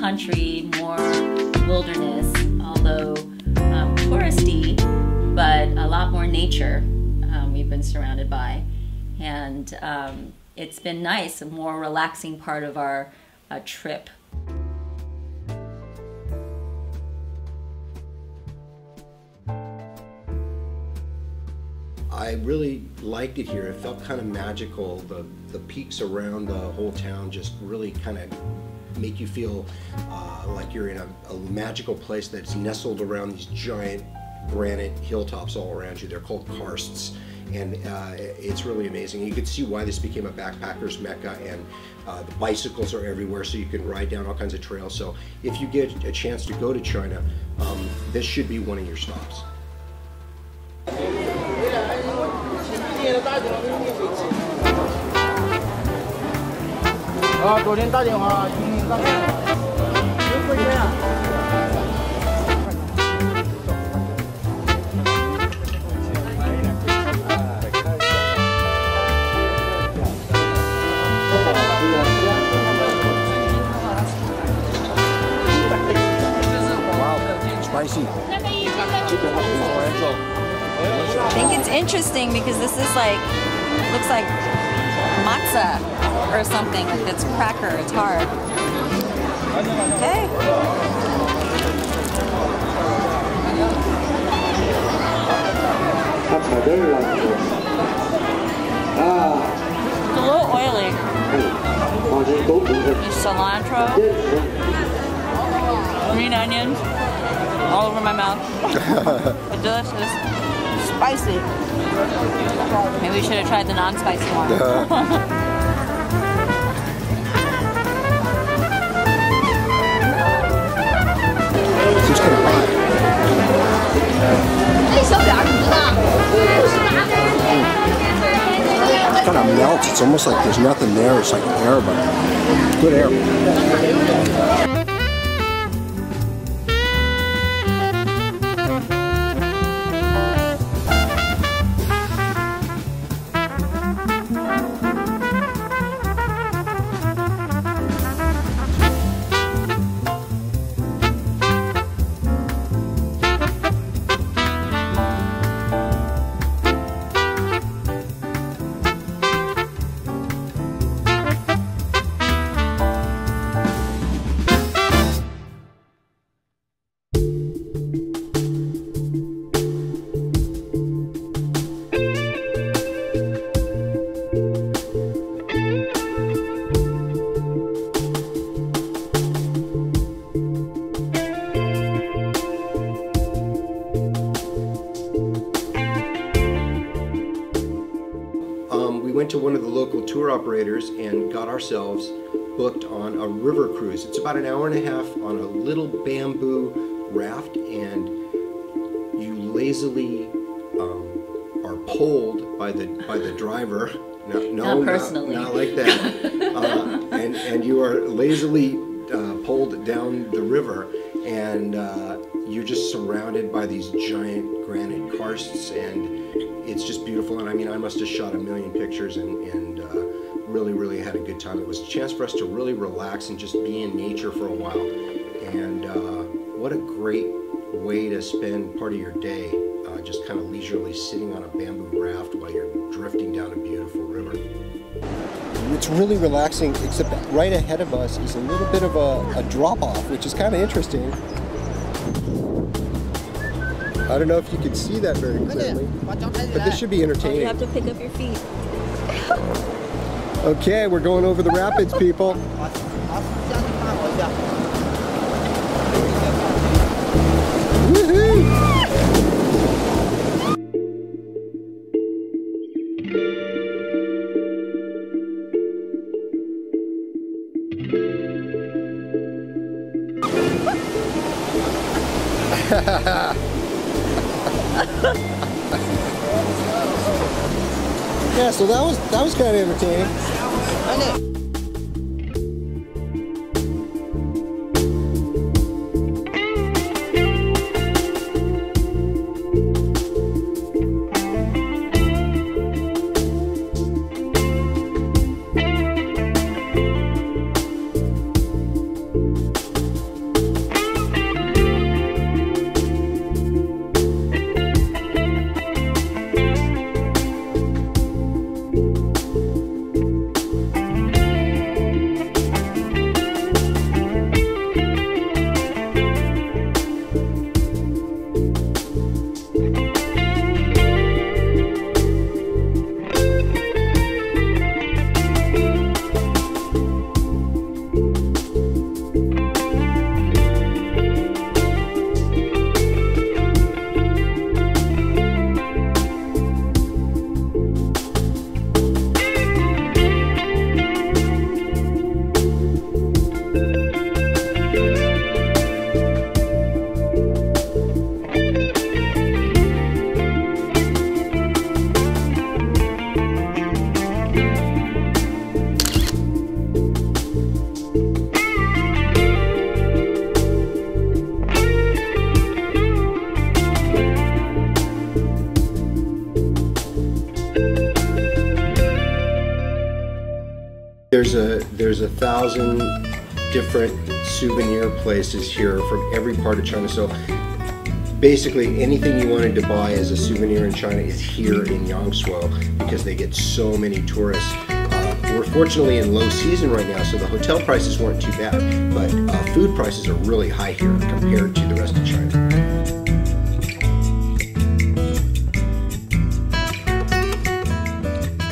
country, more wilderness, although touristy, but a lot more nature we've been surrounded by. And it's been nice, a more relaxing part of our trip. I really liked it here. It felt kind of magical. The peaks around the whole town just really kind of make you feel like you're in a magical place that's nestled around these giant granite hilltops all around you. They're called karsts, and it's really amazing. You can see why this became a backpacker's mecca, and the bicycles are everywhere, so you can ride down all kinds of trails. So if you get a chance to go to China, this should be one of your stops. Spicy. I think it's interesting because this is like, looks like matzah or something, like it's cracker, it's hard. Okay. It's a little oily. There's cilantro, green onions, all over my mouth. But delicious. Spicy. Maybe we should have tried the non-spicy one. It's kind of hot. It kind of melts. It's almost like there's nothing there. It's like air, but good air. We went to one of the local tour operators and got ourselves booked on a river cruise. It's about an hour and a half on a little bamboo raft, and you lazily are pulled by the driver. Not personally. Not like that. And you are lazily pulled down the river, and you're just surrounded by these giant granite karsts, and it's just beautiful. And I mean, I must have shot a million pictures and really had a good time. It was a chance for us to really relax and just be in nature for a while. And what a great way to spend part of your day, just kind of leisurely sitting on a bamboo raft while you're drifting down a beautiful river. It's really relaxing, except that right ahead of us is a little bit of a drop-off, which is kind of interesting. I don't know if you can see that very clearly, but this should be entertaining. You have to pick up your feet. Okay, we're going over the rapids, people. Woohoo! Yeah, so that was kind of entertaining. There's 1,000 different souvenir places here from every part of China. So basically anything you wanted to buy as a souvenir in China is here in Yangshuo because they get so many tourists. We're fortunately in low season right now, so the hotel prices weren't too bad, but food prices are really high here compared to the rest of China.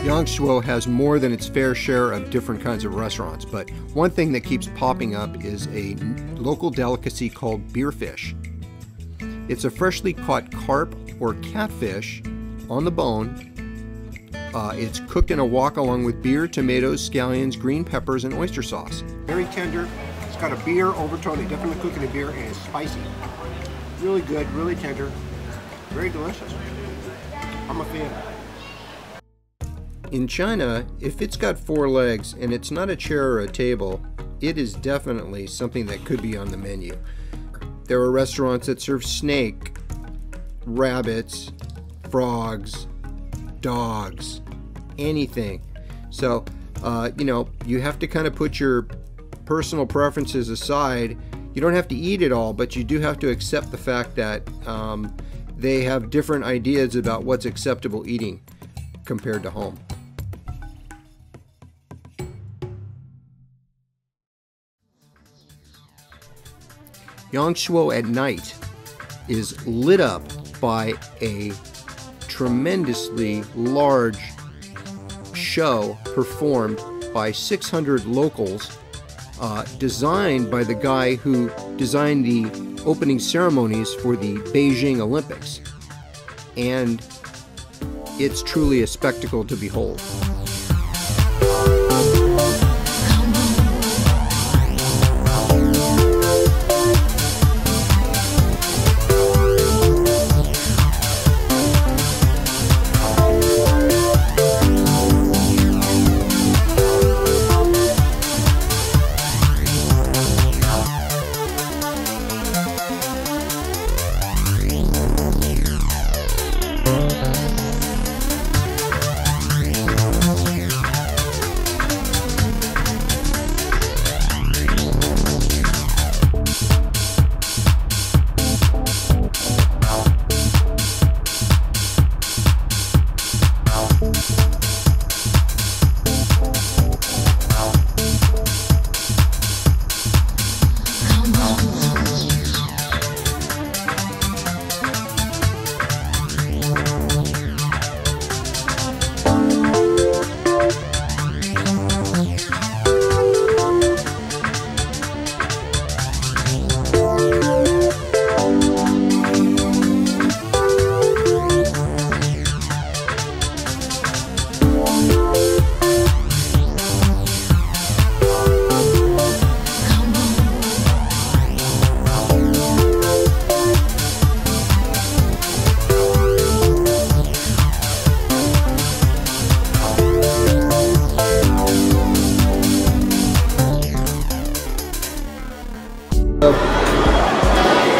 Yangshuo has more than its fair share of different kinds of restaurants, but one thing that keeps popping up is a local delicacy called beerfish. It's a freshly caught carp or catfish on the bone. It's cooked in a wok along with beer, tomatoes, scallions, green peppers, and oyster sauce. Very tender. It's got a beer overtone. They definitely cook it in beer, and it's spicy. Really good, really tender, very delicious. I'm a fan. In China, if it's got 4 legs and it's not a chair or a table, it is definitely something that could be on the menu. There are restaurants that serve snake, rabbits, frogs, dogs, anything. So, you know, you have to kind of put your personal preferences aside. You don't have to eat it all, but you do have to accept the fact that they have different ideas about what's acceptable eating compared to home. Yangshuo at night is lit up by a tremendously large show performed by 600 locals, designed by the guy who designed the opening ceremonies for the Beijing Olympics. And it's truly a spectacle to behold.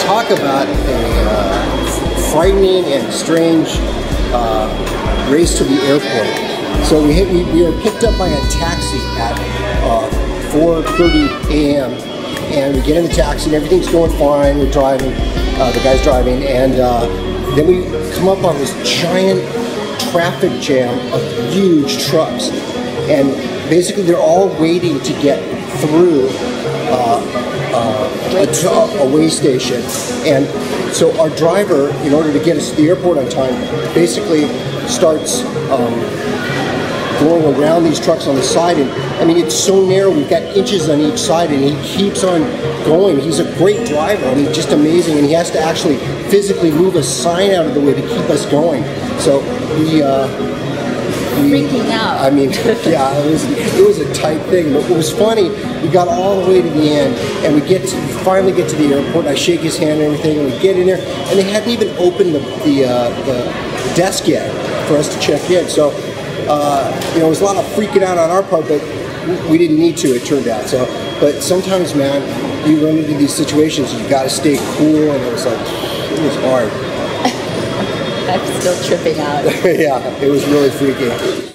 Talk about a frightening and strange race to the airport. So we were picked up by a taxi at 4:30 a.m. and we get in the taxi and everything's going fine. We're driving, the guy's driving, and then we come up on this giant traffic jam of huge trucks, and basically they're all waiting to get through a way station. And so our driver, in order to get us to the airport on time, basically starts going around these trucks on the side. And I mean, it's so narrow, we've got inches on each side, and he keeps on going. He's a great driver, I mean, just amazing, and he has to actually physically move a sign out of the way to keep us going. So we freaking out. I mean, yeah, it was a tight thing. But what was funny, we got all the way to the end, and we finally get to the airport. I shake his hand and everything, and we get in there, and they hadn't even opened the desk yet for us to check in. So, you know, it was a lot of freaking out on our part, but we didn't need to, it turned out. So, but sometimes, man, you run into these situations, you got to stay cool, and it was hard. I'm still tripping out. Yeah, it was really freaky.